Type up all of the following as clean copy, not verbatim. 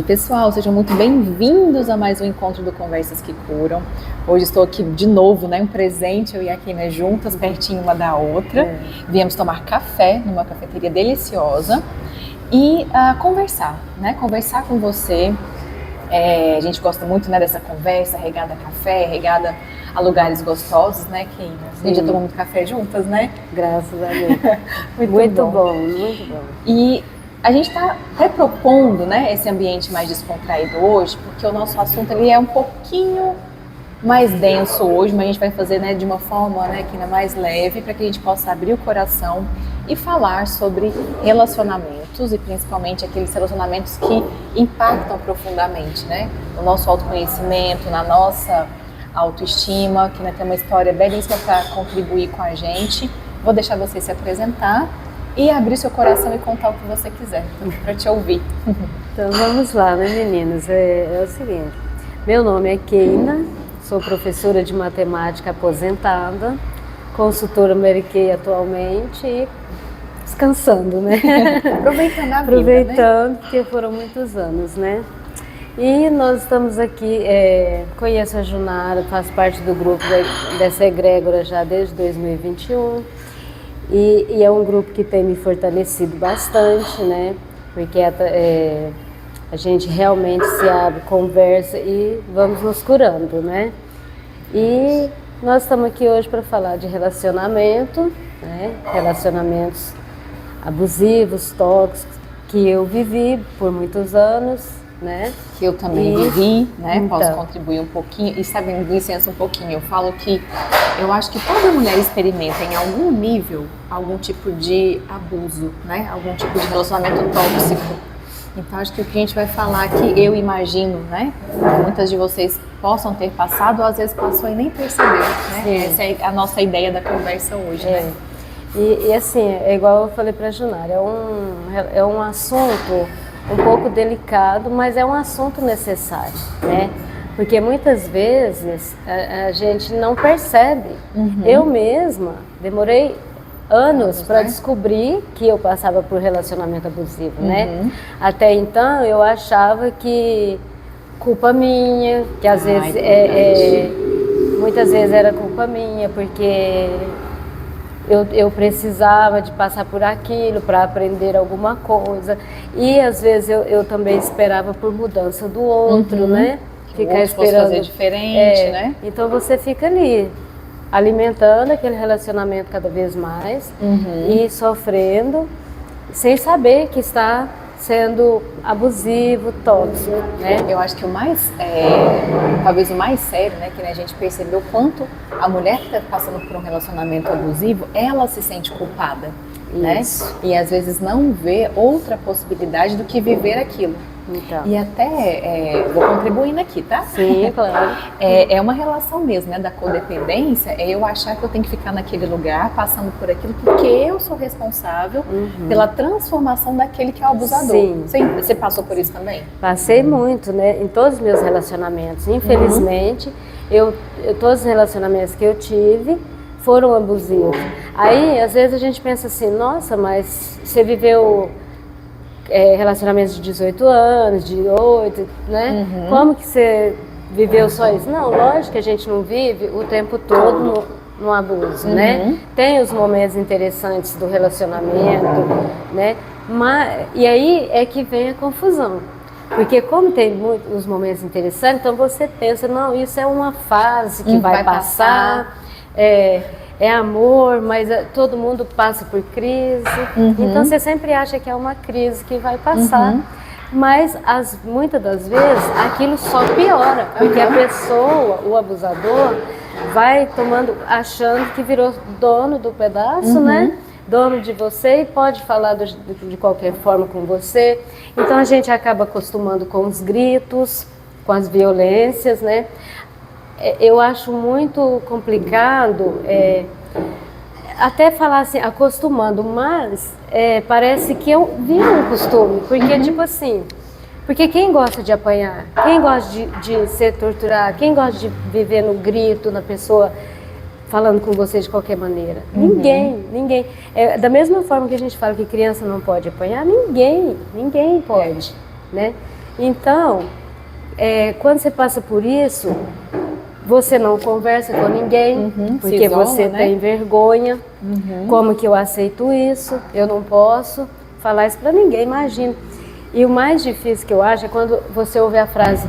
pessoal, sejam muito bem-vindos a mais um encontro do Conversas que Curam. Hoje estou aqui de novo, um presente, eu e a Keina juntas, pertinho uma da outra. Viemos tomar café numa cafeteria deliciosa e conversar, conversar com você. A gente gosta muito dessa conversa, regada a café, regada a lugares gostosos, Keina? A gente já tomou muito café juntas, Graças a Deus. muito bom. E a gente está propondo, esse ambiente mais descontraído hoje, porque o nosso assunto ali é um pouquinho mais denso hoje, mas a gente vai fazer de uma forma Keina, mais leve, para que a gente possa abrir o coração e falar sobre relacionamentos, e principalmente aqueles relacionamentos que impactam profundamente, no nosso autoconhecimento, na nossa autoestima. Que tem uma história belíssima para contribuir com a gente. Vou deixar você se apresentar e abrir seu coração e contar o que você quiser, para te ouvir. Então vamos lá, meninas? É o seguinte, meu nome é Keina, sou professora de matemática aposentada, consultora Mary Kay atualmente e descansando, Aproveitando a vida, Aproveitando, porque foram muitos anos, E nós estamos aqui, conheço a Junara, faço parte do grupo dessa egrégora já desde 2021. E é um grupo que tem me fortalecido bastante, Porque a gente realmente se abre, conversa e vamos nos curando, E nós estamos aqui hoje para falar de relacionamento, Relacionamentos abusivos, tóxicos, que eu vivi por muitos anos, Que eu também vivi, Então. Posso contribuir um pouquinho. E sabe, licença um pouquinho, eu falo que eu acho que toda mulher experimenta em algum nível algum tipo de abuso, Algum tipo de relacionamento tóxico. Então acho que o que a gente vai falar aqui, eu imagino, muitas de vocês possam ter passado, ou às vezes passou e nem percebeu, Essa é a nossa ideia da conversa hoje, E assim, é igual eu falei para a Junara, é um assunto um pouco delicado, mas é um assunto necessário, Porque muitas vezes a gente não percebe. Eu mesma demorei anos para descobrir que eu passava por relacionamento abusivo, Até então eu achava que culpa minha, que às vezes muitas vezes era culpa minha, porque eu precisava de passar por aquilo para aprender alguma coisa. E às vezes eu também esperava por mudança do outro, Ficar esperando fazer diferente, Então você fica ali alimentando aquele relacionamento cada vez mais e sofrendo sem saber que está sendo abusivo, tóxico, Eu acho que talvez o mais sério, que a gente percebeu quanto a mulher que está passando por um relacionamento abusivo, ela se sente culpada, E às vezes não vê outra possibilidade do que viver aquilo. Então. E até, vou contribuindo aqui, tá? Sim, claro. É uma relação mesmo, da codependência, é eu achar que eu tenho que ficar naquele lugar, passando por aquilo, porque eu sou responsável pela transformação daquele que é o abusador. Sim. Você passou por isso também? Passei muito, em todos os meus relacionamentos. Infelizmente, todos os relacionamentos que eu tive foram abusivos. Aí, às vezes a gente pensa assim, nossa, mas você viveu relacionamentos de 18 anos, de 8, Como que você viveu só isso? Não, lógico que a gente não vive o tempo todo no abuso, Tem os momentos interessantes do relacionamento, E aí é que vem a confusão. Porque como tem muitos momentos interessantes, então você pensa, não, isso é uma fase que vai passar. É amor, mas todo mundo passa por crise. Então você sempre acha que é uma crise que vai passar. Mas muitas das vezes aquilo só piora, porque a pessoa, o abusador, vai achando que virou dono do pedaço, Dono de você e pode falar de qualquer forma com você. Então a gente acaba acostumando com os gritos, com as violências, Eu acho muito complicado até falar assim, acostumando, mas parece que eu vi um costume, porque tipo assim, porque quem gosta de apanhar, quem gosta de ser torturado, quem gosta de viver no grito, na pessoa falando com você de qualquer maneira? Ninguém. Da mesma forma que a gente fala que criança não pode apanhar, ninguém pode, Então, quando você passa por isso, você não conversa com ninguém, porque isola, você né? tem vergonha. Como que eu aceito isso? Eu não posso falar isso para ninguém, imagina. E o mais difícil que eu acho é quando você ouve a frase: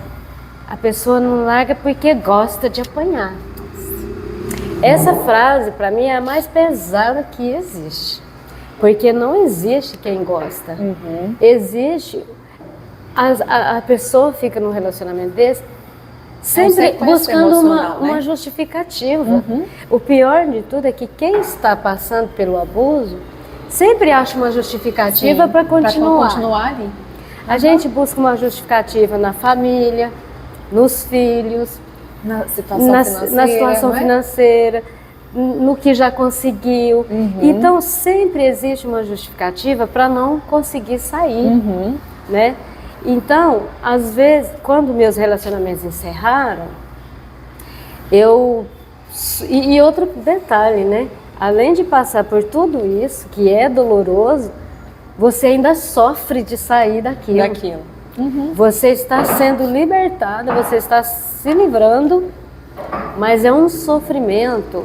a pessoa não larga porque gosta de apanhar. Essa frase, para mim, é a mais pesada que existe. Porque não existe quem gosta. Existe... A pessoa fica num relacionamento desse sempre buscando uma justificativa. O pior de tudo é que quem está passando pelo abuso sempre acha uma justificativa para continuar. Pra continuar ali. A gente busca uma justificativa na família, nos filhos, Na situação financeira, no que já conseguiu. Então sempre existe uma justificativa para não conseguir sair, né? Então, às vezes, quando meus relacionamentos encerraram, e outro detalhe, né? Além de passar por tudo isso, que é doloroso, você ainda sofre de sair daquilo. Você está sendo libertada, você está se livrando, mas é um sofrimento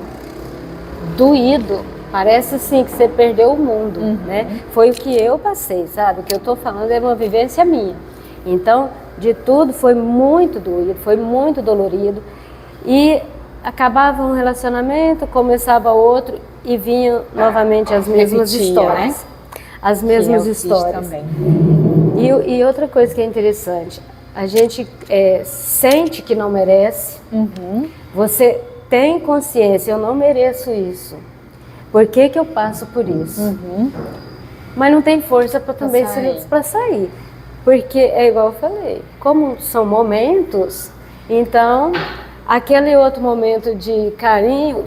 doído. Parece assim que você perdeu o mundo, né? Foi o que eu passei, sabe? O que eu estou falando é uma vivência minha. Então, de tudo, foi muito doído, foi muito dolorido. E acabava um relacionamento, começava outro e vinham novamente as mesmas histórias. Né? As mesmas histórias. Também. E outra coisa que é interessante, a gente sente que não merece. Você tem consciência, eu não mereço isso. Por que eu passo por isso? Mas não tem força para também sair. Porque é igual eu falei, como são momentos, então aquele outro momento de carinho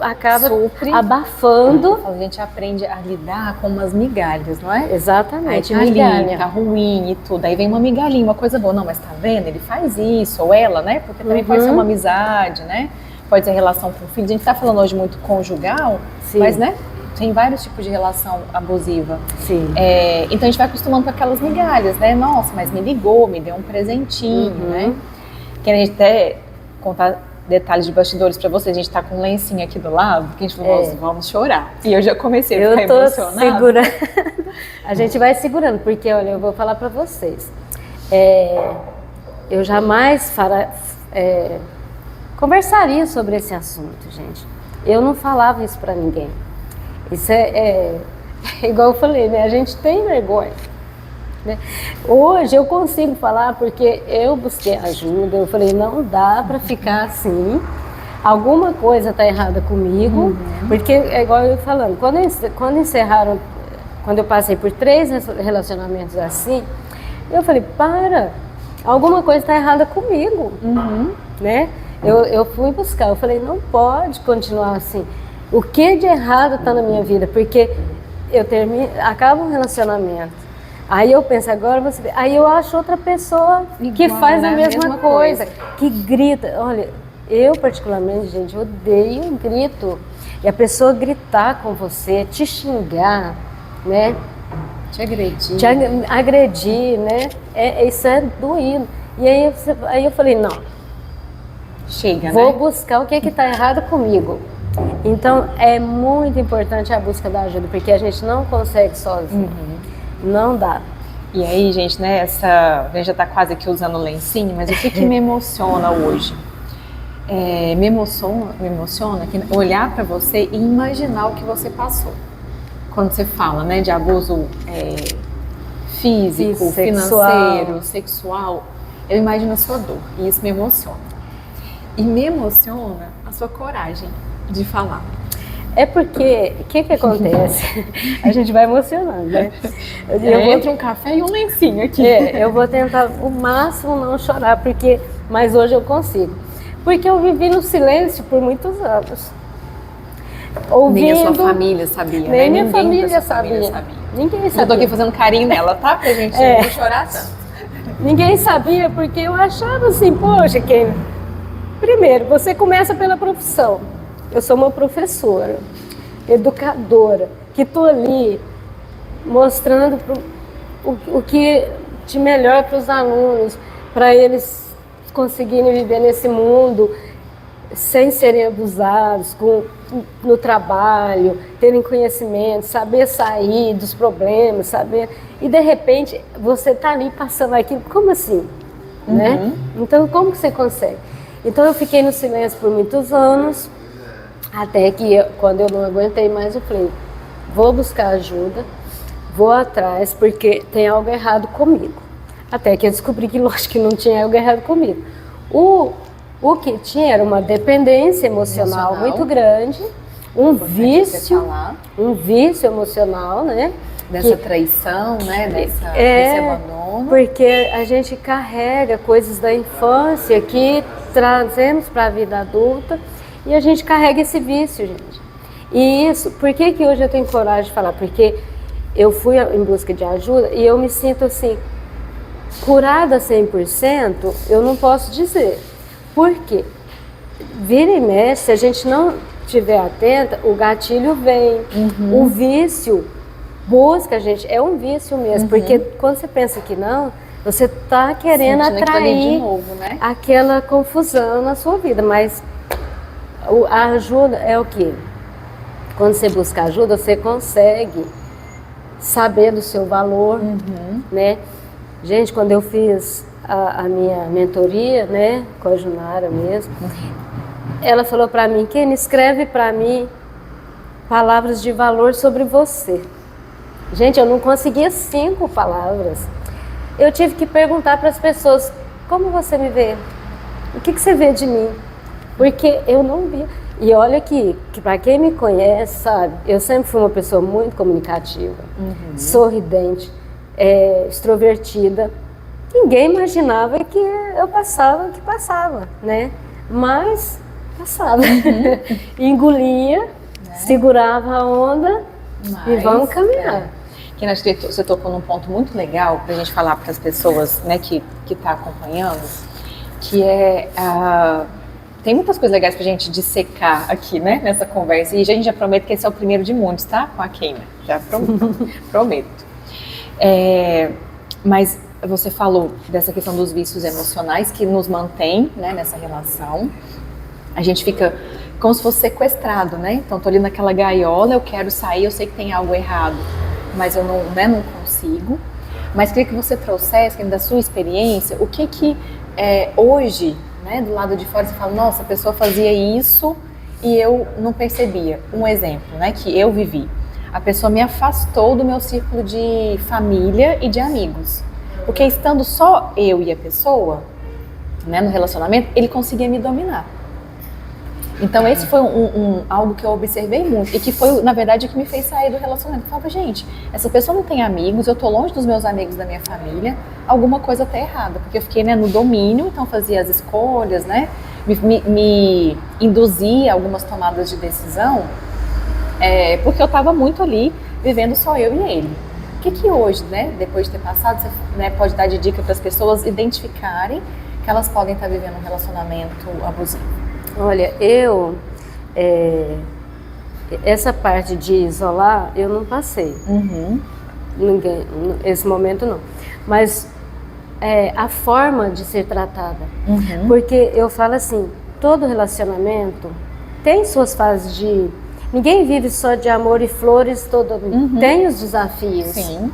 acaba abafando. A gente aprende a lidar com umas migalhas, não é? Exatamente, aí migalha. Tá ruim e tudo, aí vem uma migalhinha, uma coisa boa. Não, mas tá vendo? Ele faz isso, ou ela, né? Porque também pode ser uma amizade, né? Pode ser relação com filhos. A gente tá falando hoje muito conjugal, mas, né? Tem vários tipos de relação abusiva. Sim. Então a gente vai acostumando com aquelas migalhas, né? Nossa, mas me ligou, me deu um presentinho, né? Que a gente até contar detalhes de bastidores pra vocês. A gente tá com um lencinho aqui do lado, porque a gente falou, vamos chorar. E eu já comecei a ficar emocionada. Segurando. A gente vai segurando, porque, olha, eu vou falar pra vocês. Eu jamais conversaria sobre esse assunto, gente. Eu não falava isso pra ninguém. Isso é igual eu falei, né? A gente tem vergonha, né? Hoje eu consigo falar porque eu busquei ajuda. Eu falei, não dá para ficar assim. Alguma coisa tá errada comigo, porque é igual eu falando. Quando encerraram, quando eu passei por 3 relacionamentos assim, eu falei, alguma coisa tá errada comigo, né? Eu fui buscar. Eu falei, não pode continuar assim. O que de errado está na minha vida? Porque acaba um relacionamento. Aí eu penso, aí eu acho outra pessoa que faz a mesma coisa, que grita. Olha, eu particularmente, gente, odeio grito. E a pessoa gritar com você, te xingar, né? Te agredir. Te agredir, né? Isso é doído. E aí eu falei, não. Chega, Vou buscar o que está errado comigo. Então, é muito importante a busca da ajuda, porque a gente não consegue sozinho. Não dá. E aí, gente, né, a gente já tá quase aqui usando o lencinho, mas o que me emociona hoje? Me emociona olhar para você e imaginar o que você passou. Quando você fala, né, de abuso físico, financeiro, sexual, eu imagino a sua dor e isso me emociona. E me emociona a sua coragem de falar. É porque, o que acontece? A gente vai emocionando, né? Entre um café e um lencinho aqui. Eu vou tentar o máximo não chorar, mas hoje eu consigo. Porque eu vivi no silêncio por muitos anos. Nem a sua família sabia, nem né? minha família sabia. Ninguém sabia. Eu tô aqui fazendo carinho nela, tá? Pra gente não chorar tanto. Ninguém sabia, porque eu achava assim, poxa, primeiro, você começa pela profissão. Eu sou uma professora, educadora, que estou ali mostrando o que de melhor para os alunos, para eles conseguirem viver nesse mundo sem serem abusados, no trabalho, terem conhecimento, saber sair dos problemas, saber... E de repente você está ali passando aquilo, como assim? Né? Então como que você consegue? Então eu fiquei no silêncio por muitos anos, até que quando eu não aguentei mais, eu falei, vou buscar ajuda, vou atrás, porque tem algo errado comigo. Até que eu descobri que, lógico, que não tinha algo errado comigo. O que tinha era uma dependência emocional muito grande, um vício emocional, né? Dessa traição, né? Desse abandono. Porque a gente carrega coisas da infância que trazemos para a vida adulta e a gente carrega esse vício, gente. E isso, por que hoje eu tenho coragem de falar? Porque eu fui em busca de ajuda e eu me sinto assim, curada 100%, eu não posso dizer. Por quê? Vira e mexe, se a gente não estiver atenta, o gatilho vem, o vício busca a gente, é um vício mesmo, porque quando você pensa que não, você está querendo atrair de novo, né? aquela confusão na sua vida, mas a ajuda é o quê? Quando você busca ajuda, você consegue saber do seu valor, né? Gente, quando eu fiz a minha mentoria, né, com a Junara mesmo, ela falou para mim, Kênia, escreve para mim palavras de valor sobre você. Gente, eu não conseguia 5 palavras. Eu tive que perguntar para as pessoas, como você me vê? O que você vê de mim? Porque eu não via. E olha que para quem me conhece, sabe, eu sempre fui uma pessoa muito comunicativa, sorridente, extrovertida. Ninguém imaginava que eu passava o que passava, né? Mas passava. Engolia, segurava a onda e vamos caminhar. Que você tocou num ponto muito legal para a gente falar para as pessoas, né, que tá acompanhando, que tem muitas coisas legais pra gente dissecar aqui, né, nessa conversa. E a gente já promete que esse é o primeiro de muitos, tá? Com a Kênia. Já prometo. Mas você falou dessa questão dos vícios emocionais que nos mantém, né, nessa relação. A gente fica como se fosse sequestrado, né? Então, tô ali naquela gaiola, eu quero sair, eu sei que tem algo errado, mas eu não consigo. Mas queria que você trouxesse, da sua experiência, o que hoje, né, do lado de fora, você fala, nossa, a pessoa fazia isso e eu não percebia. Um exemplo, né, que eu vivi. A pessoa me afastou do meu círculo de família e de amigos. Porque estando só eu e a pessoa, né, no relacionamento, ele conseguia me dominar. Então esse foi algo que eu observei muito e que foi, na verdade, o que me fez sair do relacionamento. Eu falava, gente, essa pessoa não tem amigos, eu tô longe dos meus amigos, da minha família, alguma coisa tá errada, porque eu fiquei, né, no domínio, então fazia as escolhas, né, me induzia a algumas tomadas de decisão, porque eu tava muito ali, vivendo só eu e ele. O que hoje, né, depois de ter passado, você, né, pode dar de dica para as pessoas identificarem que elas podem estar vivendo um relacionamento abusivo? Olha, essa parte de isolar, eu não passei. Ninguém, esse momento não. Mas a forma de ser tratada. Porque eu falo assim, todo relacionamento tem suas fases de... Ninguém vive só de amor e flores, tem os desafios. Sim.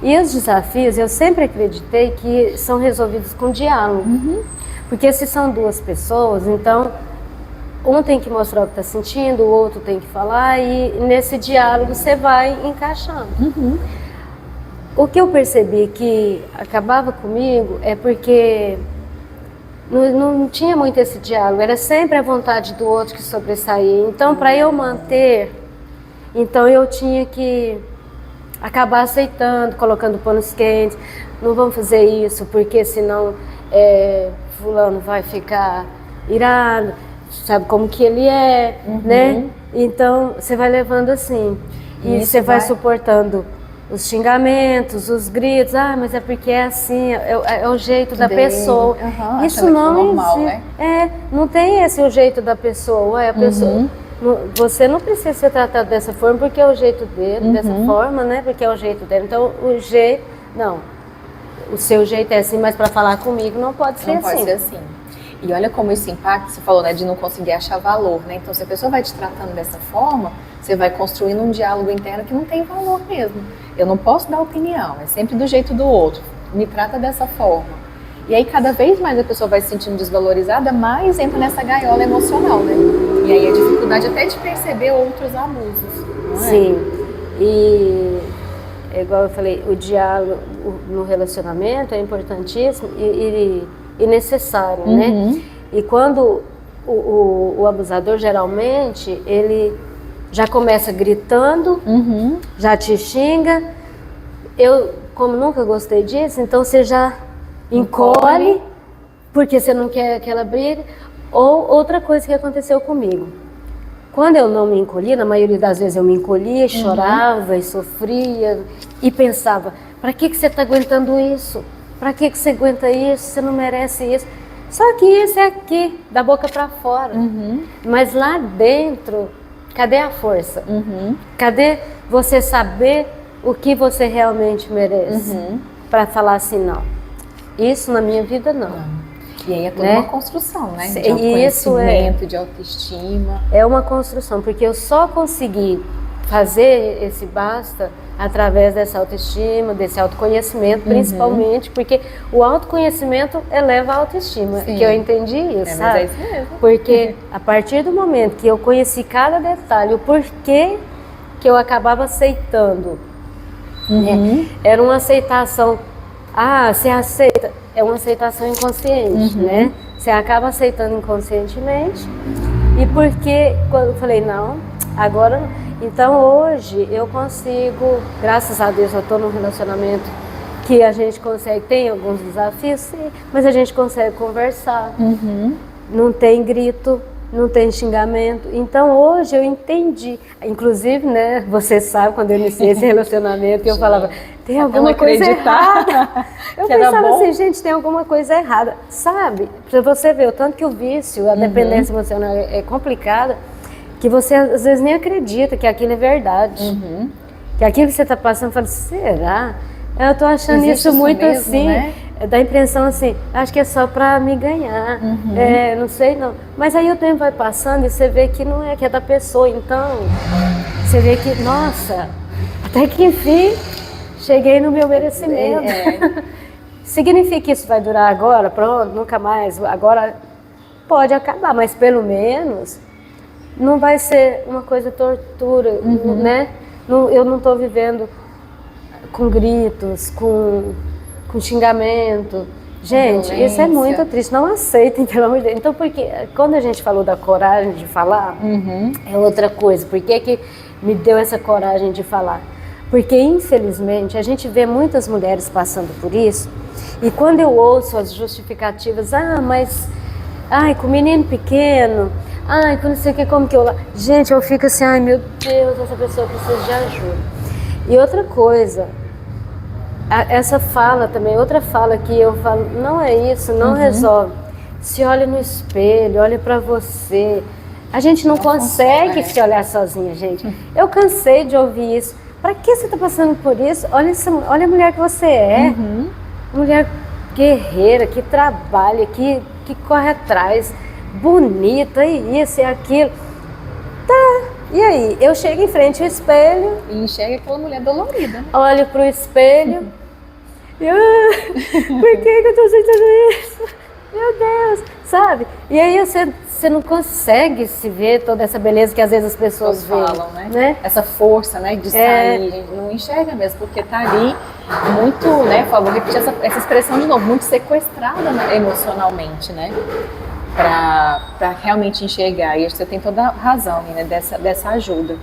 E os desafios, eu sempre acreditei que são resolvidos com diálogo. Porque se são duas pessoas, então... Um tem que mostrar o que está sentindo, o outro tem que falar e nesse diálogo você vai encaixando. O que eu percebi que acabava comigo é porque não tinha muito esse diálogo, era sempre a vontade do outro que sobressaía. Então, para eu manter, então eu tinha que acabar aceitando, colocando panos quentes. Não vamos fazer isso porque senão fulano vai ficar irado. Sabe como que ele é, né? Então, você vai levando assim. E você vai suportando os xingamentos, os gritos. Ah, mas é porque é assim, é o jeito da pessoa. Isso não normal, né? Não tem esse o jeito da pessoa. A pessoa você não precisa ser tratado dessa forma porque é o jeito dele, dessa forma, né? Porque é o jeito dele. Então, o jeito... Não. o seu jeito é assim, mas para falar comigo não pode ser Não assim. pode ser assim. E olha como isso impacta, você falou, né, de não conseguir achar valor, né? Então, se a pessoa vai te tratando dessa forma, você vai construindo um diálogo interno que não tem valor mesmo. Eu não posso dar opinião, é sempre do jeito do outro. Me trata dessa forma. E aí, cada vez mais a pessoa vai se sentindo desvalorizada, mais entra nessa gaiola emocional, né? E aí a dificuldade até de perceber outros abusos, não é? Sim, e é igual eu falei, o diálogo no relacionamento é importantíssimo e necessário, né? E quando o abusador, geralmente, ele já começa gritando, já te xinga. Eu, como nunca gostei disso, então você já encolhe, porque você não quer aquela briga. Ou outra coisa que aconteceu comigo. Quando eu não me encolhia, na maioria das vezes eu me encolhia, chorava e sofria e pensava, para que você está aguentando isso? Para que você aguenta isso? Você não merece isso. Só que isso é aqui, da boca para fora. Mas lá dentro, cadê a força? Cadê você saber o que você realmente merece? Para falar assim, não, isso na minha vida não. E aí é toda uma construção, né? De Isso autoconhecimento, de autoestima. É uma construção, porque eu só consegui fazer esse basta através dessa autoestima, desse autoconhecimento, principalmente, porque o autoconhecimento eleva a autoestima, que eu entendi isso, sabe? Mas é isso mesmo. Porque a partir do momento que eu conheci cada detalhe, o porquê que eu acabava aceitando, né? Era uma aceitação, você aceita, é uma aceitação inconsciente, né? Você acaba aceitando inconscientemente, e porque quando eu falei, não, agora não. Então hoje eu consigo, graças a Deus eu estou num relacionamento que a gente consegue, tem alguns desafios, sim, mas a gente consegue conversar, não tem grito, não tem xingamento. Então hoje eu entendi, inclusive, né, você sabe, quando eu iniciei esse relacionamento, eu falava, tem alguma coisa errada. Eu pensava assim, gente, tem alguma coisa errada, sabe? Para você ver o tanto que o vício, a dependência emocional é complicada, que você às vezes nem acredita que aquilo é verdade. Que aquilo que você está passando, fala, será? Eu estou achando isso muito mesmo, assim, né? Dá a impressão assim, acho que é só para me ganhar, não sei não. Mas aí o tempo vai passando e você vê que não é, que é da pessoa, então você vê que, nossa, até que enfim, cheguei no meu merecimento. Significa que isso vai durar agora? Pronto, nunca mais, agora pode acabar, mas pelo menos não vai ser uma coisa tortura, né? Eu não estou vivendo com gritos, com xingamento. Gente, isso é muito triste. Não aceitem, pelo amor de Deus. Então, porque quando a gente falou da coragem de falar, é outra coisa. Por que me deu essa coragem de falar? Porque, infelizmente, a gente vê muitas mulheres passando por isso. E quando eu ouço as justificativas, mas com menino pequeno, com não sei o que, como que eu... Gente, eu fico assim, meu Deus, essa pessoa precisa de ajuda. E outra coisa, essa fala também, outra fala que eu falo, não é isso, não resolve. Se olha no espelho, olha pra você. A gente não consegue se olhar sozinha, gente. Eu cansei de ouvir isso. Pra que você tá passando por isso? Olha a mulher que você é. Mulher guerreira, que trabalha, que corre atrás, bonita, e isso e aquilo. Tá, e aí? Eu chego em frente ao espelho. E enxerga aquela mulher dolorida. Olho pro espelho. Por que eu tô sentindo isso? Meu Deus, sabe? E aí você não consegue se ver toda essa beleza que às vezes as pessoas falam, né? Essa força, né, de sair, a gente não enxerga mesmo, porque tá ali muito, né, vou repetir essa expressão de novo, muito sequestrada, né, emocionalmente, né, pra realmente enxergar. E acho que você tem toda a razão, né, dessa ajuda.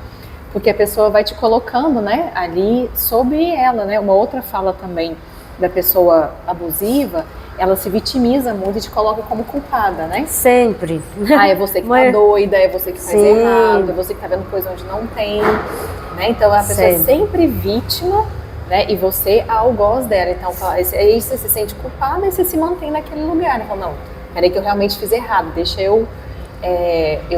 Porque a pessoa vai te colocando, né, ali sobre ela, né, uma outra fala também da pessoa abusiva, ela se vitimiza muito e te coloca como culpada, né? Sempre. É você que tá doida, é você que faz errado, é você que tá vendo coisa onde não tem, né? Então a pessoa é sempre vítima, né? E você algoz dela. Então aí você se sente culpada e você se mantém naquele lugar, né? Fala, não, peraí que eu realmente fiz errado, deixa eu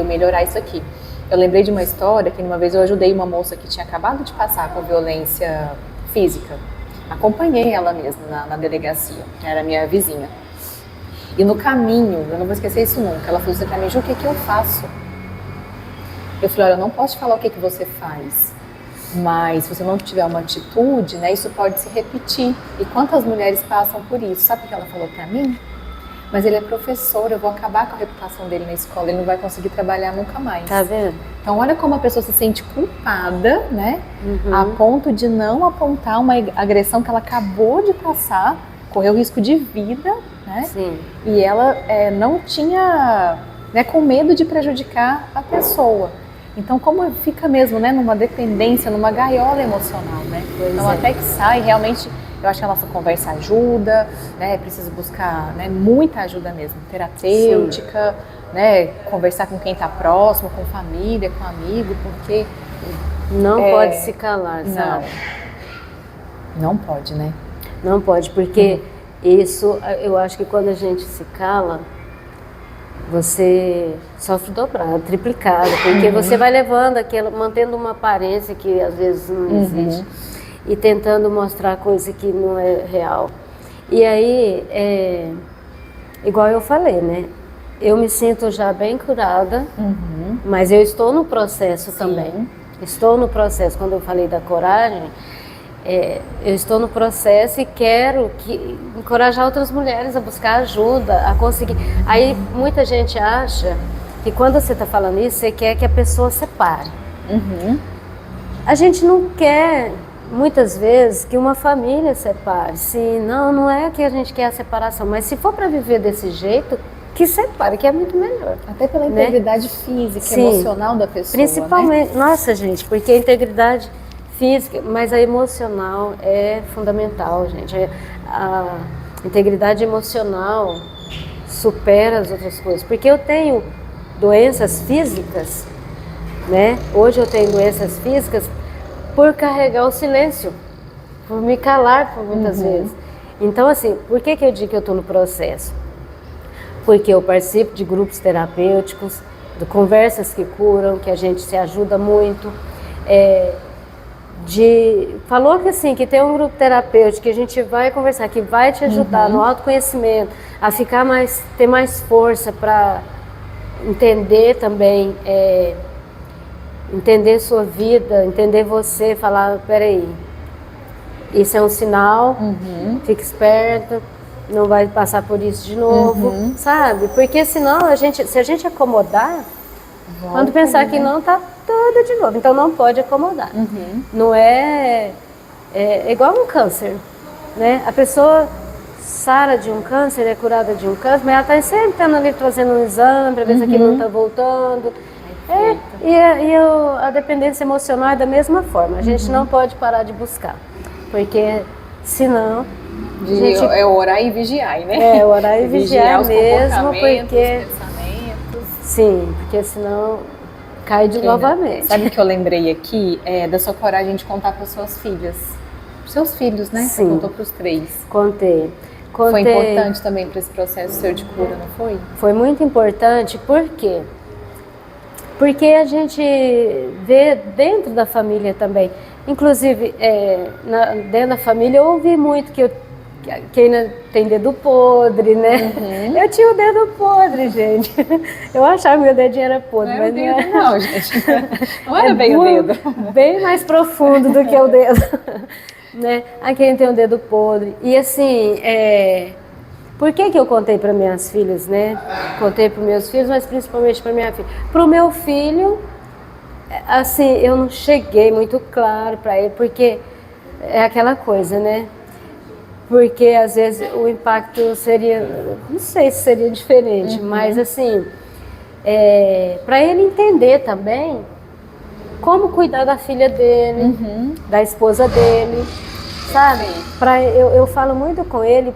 melhorar isso aqui. Eu lembrei de uma história que uma vez eu ajudei uma moça que tinha acabado de passar por violência física. Acompanhei ela mesmo na delegacia, era minha vizinha. E no caminho, eu não vou esquecer isso nunca, ela falou assim pra mim: Ju, o que que eu faço? Eu falei: olha, eu não posso te falar o que que você faz, mas se você não tiver uma atitude, né, isso pode se repetir. E quantas mulheres passam por isso? Sabe o que ela falou pra mim? Mas ele é professor, eu vou acabar com a reputação dele na escola, ele não vai conseguir trabalhar nunca mais. Tá vendo? Então olha como a pessoa se sente culpada, né? A ponto de não apontar uma agressão que ela acabou de passar, correu risco de vida, né? Sim. E ela não tinha, né, com medo de prejudicar a pessoa. Então como fica mesmo, né, numa dependência, numa gaiola emocional, né? Então até que sai, realmente, eu acho que a nossa conversa ajuda, né? É preciso buscar, né, muita ajuda mesmo, terapêutica, né? Conversar com quem está próximo, com família, com amigo, porque não pode se calar, sabe? Não pode, né? Não pode, porque isso, eu acho que quando a gente se cala, você sofre dobrado, triplicado, porque você vai levando aquilo, mantendo uma aparência que às vezes não existe, e tentando mostrar coisa que não é real. E aí, igual eu falei, né? Eu me sinto já bem curada, mas eu estou no processo também. Estou no processo. Quando eu falei da coragem, eu estou no processo e quero encorajar outras mulheres a buscar ajuda, a conseguir. Aí muita gente acha que quando você está falando isso, você quer que a pessoa separe. A gente não quer, muitas vezes, que uma família separe. Sim, não é que a gente quer a separação, mas se for para viver desse jeito, que separe, que é muito melhor. Até pela integridade física, emocional da pessoa. Principalmente, né? Nossa, gente, porque a integridade física, mas a emocional é fundamental, gente. A integridade emocional supera as outras coisas. Porque eu tenho doenças físicas, né? Hoje eu tenho doenças físicas por carregar o silêncio, por me calar por muitas vezes. Então, assim, por que eu digo que eu estou no processo? Porque eu participo de grupos terapêuticos, de conversas que curam, que a gente se ajuda muito. Falou que assim, que tem um grupo terapêutico que a gente vai conversar, que vai te ajudar no autoconhecimento, a ter mais força para entender também, entender sua vida, entender você, falar, peraí, isso é um sinal, fique esperta, não vai passar por isso de novo, sabe? Porque senão, se a gente acomodar, quando pensar que não, tá tudo de novo. Então não pode acomodar. Não é igual um câncer, né? A pessoa sara de um câncer, é curada de um câncer, mas ela está sempre tendo ali fazendo um exame para ver se aquilo não está voltando. A dependência emocional é da mesma forma. A gente não pode parar de buscar, porque senão... É orar e vigiar, né? Orar e vigiar mesmo, porque... pensamentos. Sim, porque senão cai novamente. Sabe o que eu lembrei aqui? Da sua coragem de contar para suas filhas. Para seus filhos, né? Sim. Você contou para os 3. Contei. Foi importante também para esse processo seu de cura, não foi? Foi muito importante, por quê? Porque a gente vê dentro da família também. Inclusive, dentro da família eu ouvi muito que ainda tem dedo podre, né? Eu tinha o dedo podre, gente. Eu achava que meu dedinho era podre, mas não, gente. Não era bem o dedo. Bem mais profundo do que o dedo. Né? Aqui a gente tem o dedo podre. E assim, por que eu contei para minhas filhas, né? Contei para meus filhos, mas principalmente para minha filha. Para o meu filho, assim, eu não cheguei muito claro para ele, porque é aquela coisa, né? Porque às vezes o impacto seria, não sei se seria diferente, mas assim, para ele entender também como cuidar da filha dele, da esposa dele, sabe? Eu falo muito com ele,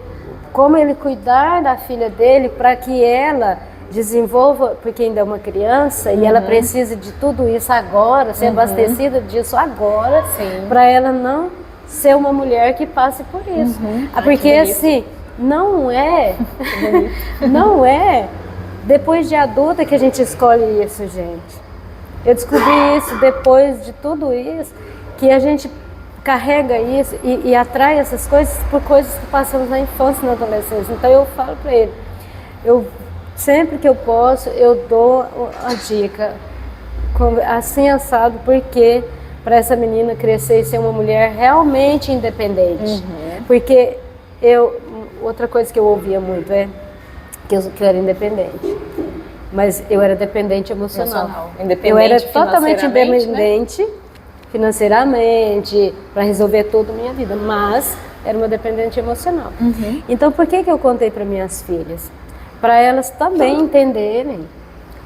como ele cuidar da filha dele para que ela desenvolva, porque ainda é uma criança e ela precisa de tudo isso agora, ser abastecida disso agora, para ela não ser uma mulher que passe por isso. Porque assim, não é depois de adulta que a gente escolhe isso, gente. Eu descobri isso depois de tudo isso, que a gente carrega isso e atrai essas coisas por coisas que passamos na infância e na adolescência. Então eu falo para ele, sempre que eu posso, eu dou a dica, assim assado, porque para essa menina crescer e ser uma mulher realmente independente. Porque outra coisa que eu ouvia muito é que eu era independente. Mas eu era dependente emocional. Eu era totalmente independente, né? Financeiramente, para resolver toda a minha vida, mas era uma dependente emocional. Então, por que eu contei para minhas filhas? Para elas também entenderem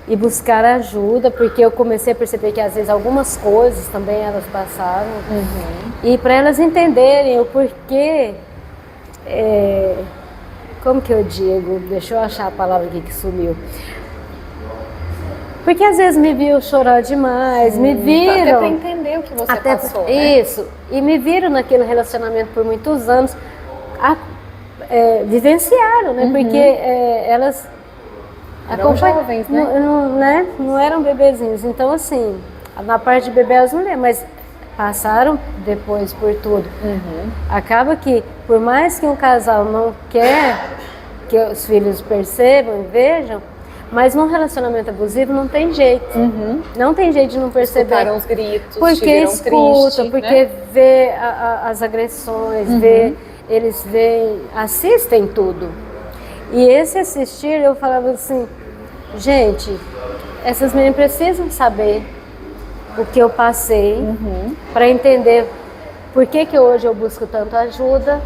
e buscar ajuda, porque eu comecei a perceber que às vezes algumas coisas também elas passavam, e para elas entenderem o porquê, como que eu digo, deixa eu achar a palavra aqui que sumiu. Porque às vezes me viram chorar demais, me viram... Até para entender o que você passou, né? Isso, e me viram naquele relacionamento por muitos anos, vivenciaram, né? Porque elas... Eram jovens, né? Não eram bebezinhos. Então, assim, na parte de bebê elas não lembram, mas passaram depois por tudo. Acaba que, por mais que um casal não quer que os filhos percebam e vejam, mas num relacionamento abusivo não tem jeito. Não tem jeito de não perceber. Escutaram os gritos, porque escuta, triste, porque vê as agressões, eles assistem tudo. E esse assistir, eu falava assim, gente, essas meninas precisam saber o que eu passei para entender por que hoje eu busco tanto ajuda,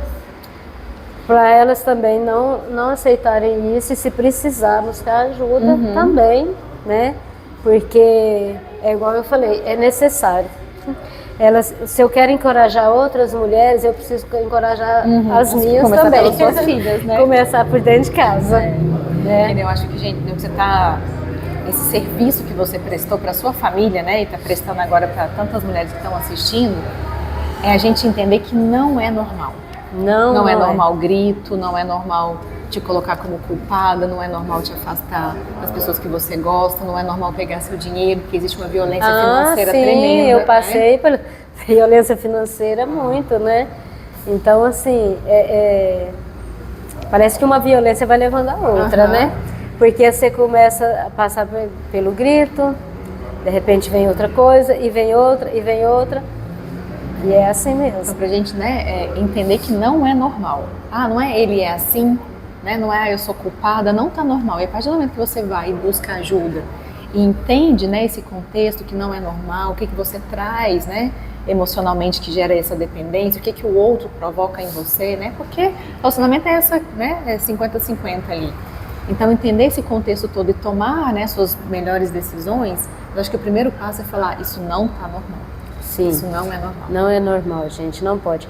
para elas também não aceitarem isso e se precisar buscar ajuda também, né? Porque, é igual eu falei, é necessário. Se eu quero encorajar outras mulheres, eu preciso encorajar as minhas começar também. Pelas suas filhas, né? Começar por dentro de casa. Eu acho que, gente, esse serviço que você prestou para sua família, né, e está prestando agora para tantas mulheres que estão assistindo, é a gente entender que não é normal. Não é normal grito, não é normal te colocar como culpada, não é normal te afastar das pessoas que você gosta, não é normal pegar seu dinheiro, porque existe uma violência financeira tremenda. Eu passei por violência financeira muito, né? Então, assim, parece que uma violência vai levando a outra, né? Porque você começa a passar pelo grito, de repente vem outra coisa, e vem outra, e vem outra. E é assim mesmo. Então, pra gente, né, entender que não é normal. Não é ele é assim, né? Não é eu sou culpada, não tá normal. E a partir do momento que você vai e busca ajuda e entende, né, esse contexto que não é normal, o que você traz, né, emocionalmente que gera essa dependência, o que o outro provoca em você, né? Porque relacionamento é essa, né, é 50-50 ali. Então, entender esse contexto todo e tomar, né, suas melhores decisões, eu acho que o primeiro passo é falar, isso não tá normal. Sim. Isso não é normal. Não é normal, gente, não pode.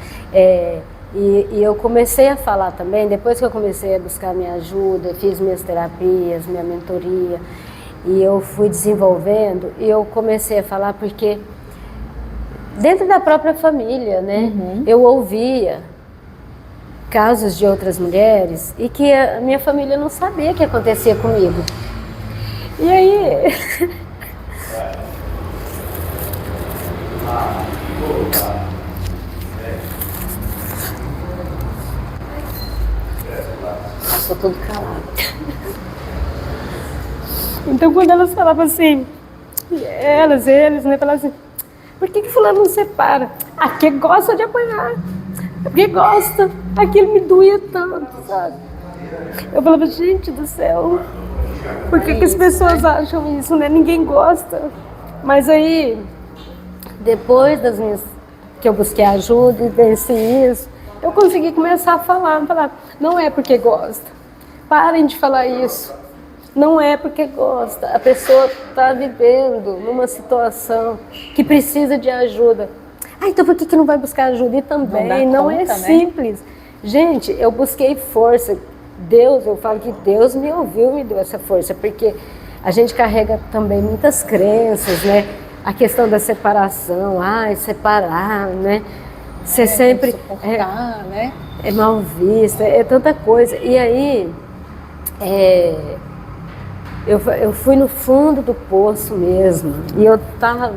E eu comecei a falar também, depois que eu comecei a buscar minha ajuda, fiz minhas terapias, minha mentoria, e eu fui desenvolvendo, e eu comecei a falar porque dentro da própria família, né, eu ouvia casos de outras mulheres e que a minha família não sabia o que acontecia comigo. E aí... Estou tudo calado. Então, quando elas falavam assim, eles, né, falavam assim, por que fulano não separa? Porque gosta de apanhar, porque gosta, aquilo me doía tanto, sabe? Eu falava, gente do céu, por que as pessoas acham isso, né? Ninguém gosta. Mas aí, depois que eu busquei ajuda e venci isso, eu consegui começar a falar, não é porque gosta, parem de falar isso, não é porque gosta, a pessoa está vivendo numa situação que precisa de ajuda. Então por que não vai buscar ajuda? E também não é simples. Gente, eu busquei força, eu falo que Deus me ouviu, me deu essa força, porque a gente carrega também muitas crenças, né? A questão da separação, separar, né? Você sempre né? É mal vista, é tanta coisa. E aí, eu fui no fundo do poço mesmo, e eu estava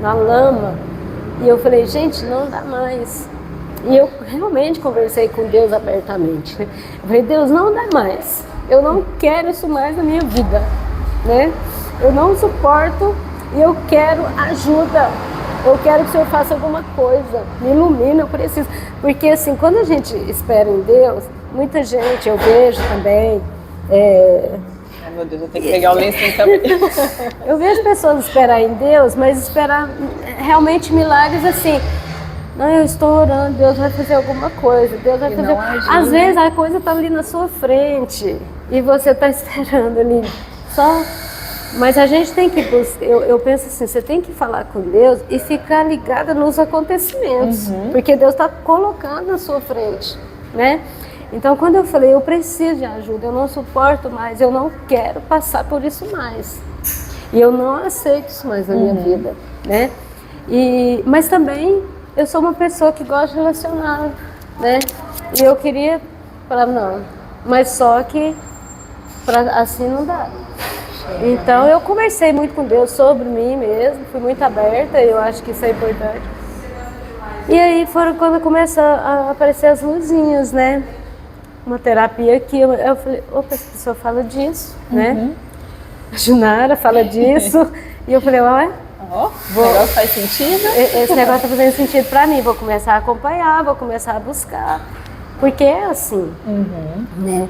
na lama, E eu falei, gente, não dá mais. E eu realmente conversei com Deus abertamente, né? Eu falei, Deus, não dá mais. Eu não quero isso mais na minha vida, né? Eu não suporto e eu quero ajuda. Eu quero que o Senhor faça alguma coisa. Me ilumina, eu preciso. Porque assim, quando a gente espera em Deus, muita gente, eu vejo também... Ai, meu Deus, eu tenho que pegar o lencinho também. Eu vejo pessoas esperar em Deus, mas esperar realmente milagres assim. Não, eu estou orando, Deus vai fazer alguma coisa, Deus vai fazer. Às vezes a coisa está ali na sua frente e você está esperando ali só. Mas a gente tem que buscar, eu penso assim, você tem que falar com Deus e ficar ligada nos acontecimentos, porque Deus está colocando na sua frente, né? Então quando eu falei, eu preciso de ajuda, eu não suporto mais, eu não quero passar por isso mais. E eu não aceito isso mais na minha vida, né? Mas também eu sou uma pessoa que gosta de relacionar, né? E eu queria falar, não, mas só que assim não dá. Então eu conversei muito com Deus sobre mim mesmo, fui muito aberta, eu acho que isso é importante. E aí foram quando começam a aparecer as luzinhas, né? Uma terapia aqui, eu falei, opa, essa pessoa fala disso, né? A Junara fala disso, e eu falei, ué, o negócio faz sentido? Esse negócio tá fazendo sentido pra mim, vou começar a acompanhar, vou começar a buscar, porque é assim, né?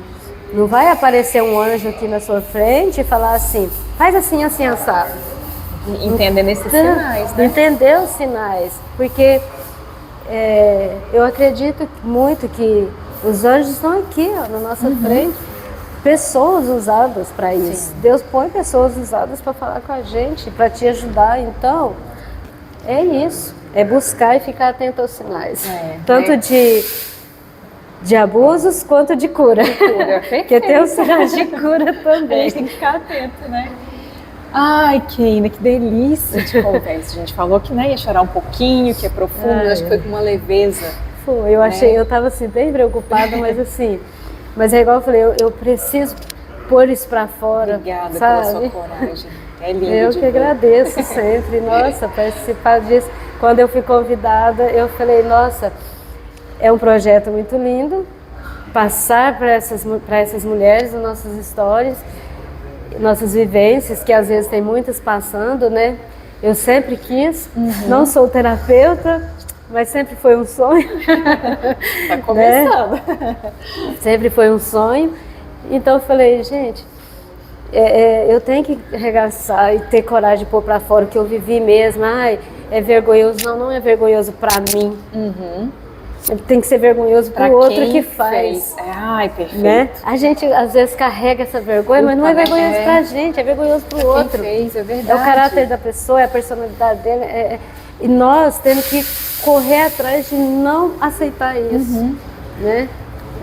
Não vai aparecer um anjo aqui na sua frente e falar assim, faz assim, assim, assado. Entendendo esses sinais, né? Entender os sinais, porque eu acredito muito que os anjos estão aqui, ó, na nossa frente, pessoas usadas para isso. Sim. Deus põe pessoas usadas para falar com a gente, para te ajudar. Então, é isso, é buscar e ficar atento aos sinais, tanto de abusos quanto de cura. Porque tem os sinais de cura também. A gente tem que ficar atento, né? Ai, Keina, que delícia de conversa. A gente falou que ia chorar um pouquinho, que é profundo, acho que foi com uma leveza. Foi, eu achei, eu tava assim, bem preocupada, mas assim, mas é igual eu falei, eu preciso pôr isso pra fora. Obrigada, sabe? pela sua coragem. É lindo. Eu que agradeço sempre, nossa, participar disso. Quando eu fui convidada, eu falei, nossa, é um projeto muito lindo, passar para essas mulheres as nossas histórias, nossas vivências, que às vezes tem muitas passando, né? Eu sempre quis, não sou terapeuta, mas sempre foi um sonho. Tá começando. Né? Sempre foi um sonho. Então eu falei, gente, eu tenho que arregaçar e ter coragem de pôr para fora o que eu vivi mesmo. Ai, é vergonhoso. Não é vergonhoso para mim. Tem que ser vergonhoso para o outro que faz. Ai, perfeito. Né? A gente às vezes carrega essa vergonha, mas não é vergonhoso para a gente, é vergonhoso para o outro. Fez, é verdade. É o caráter da pessoa, é a personalidade dele. E nós temos que correr atrás de não aceitar isso, né?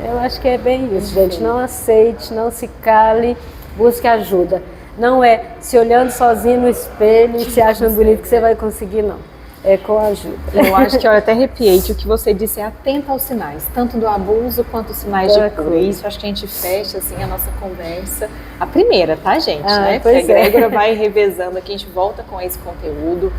Eu acho que é bem isso, gente. Não aceite, não se cale, busque ajuda. Não é se olhando sozinho no espelho e se achando bonito que você vai conseguir, não. É com ajuda. Eu acho que eu até arrepiei que o que você disse é atenta aos sinais, tanto do abuso quanto os sinais de cura. Isso acho que a gente fecha assim a nossa conversa. A primeira, tá, gente? Né? Porque a Grégora vai revezando aqui, a gente volta com esse conteúdo.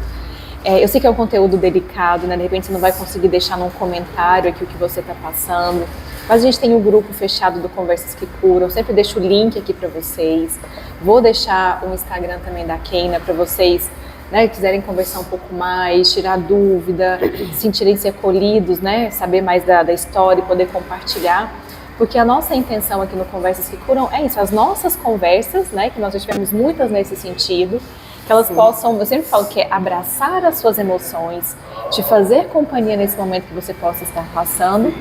Eu sei que é um conteúdo delicado, né? De repente você não vai conseguir deixar num comentário aqui o que você está passando, mas a gente tem o grupo fechado do Conversas que Curam, eu sempre deixo o link aqui para vocês, vou deixar o Instagram também da Keina para vocês, né, quiserem conversar um pouco mais, tirar dúvida, sentirem-se acolhidos, né, saber mais da história e poder compartilhar, porque a nossa intenção aqui no Conversas que Curam é isso, as nossas conversas, né, que nós já tivemos muitas nesse sentido, que elas possam, eu sempre falo que é abraçar as suas emoções, te fazer companhia nesse momento que você possa estar passando,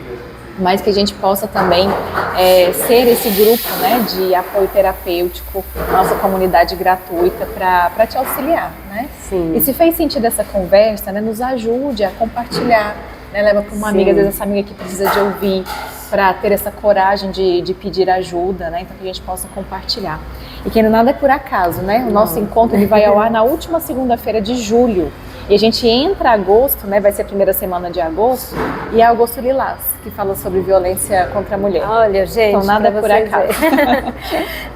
mas que a gente possa também ser esse grupo, né, de apoio terapêutico, nossa comunidade gratuita para te auxiliar, né? Sim. E se fez sentido essa conversa, né, nos ajude a compartilhar, né, leva para uma amiga, às vezes essa amiga que precisa de ouvir, para ter essa coragem de pedir ajuda, né? Então que a gente possa compartilhar. E que nada é por acaso, né? O nosso encontro ele vai ao ar na última segunda-feira de julho. E a gente entra agosto, né? Vai ser a primeira semana de agosto, e é Agosto Lilás, que fala sobre violência contra a mulher. Olha, gente, então nada por acaso.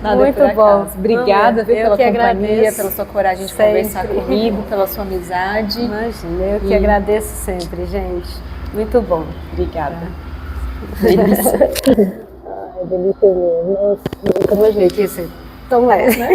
Nada muito por bom. acaso. Obrigada, viu, pela companhia, agradeço. pela sua coragem de Sempre. conversar comigo, pela sua amizade. Imagina, eu que agradeço sempre, gente. Muito bom. Obrigada. Delícia. Ai, delícia mesmo. Nossa, nunca imaginei que ia ser tão leve, né?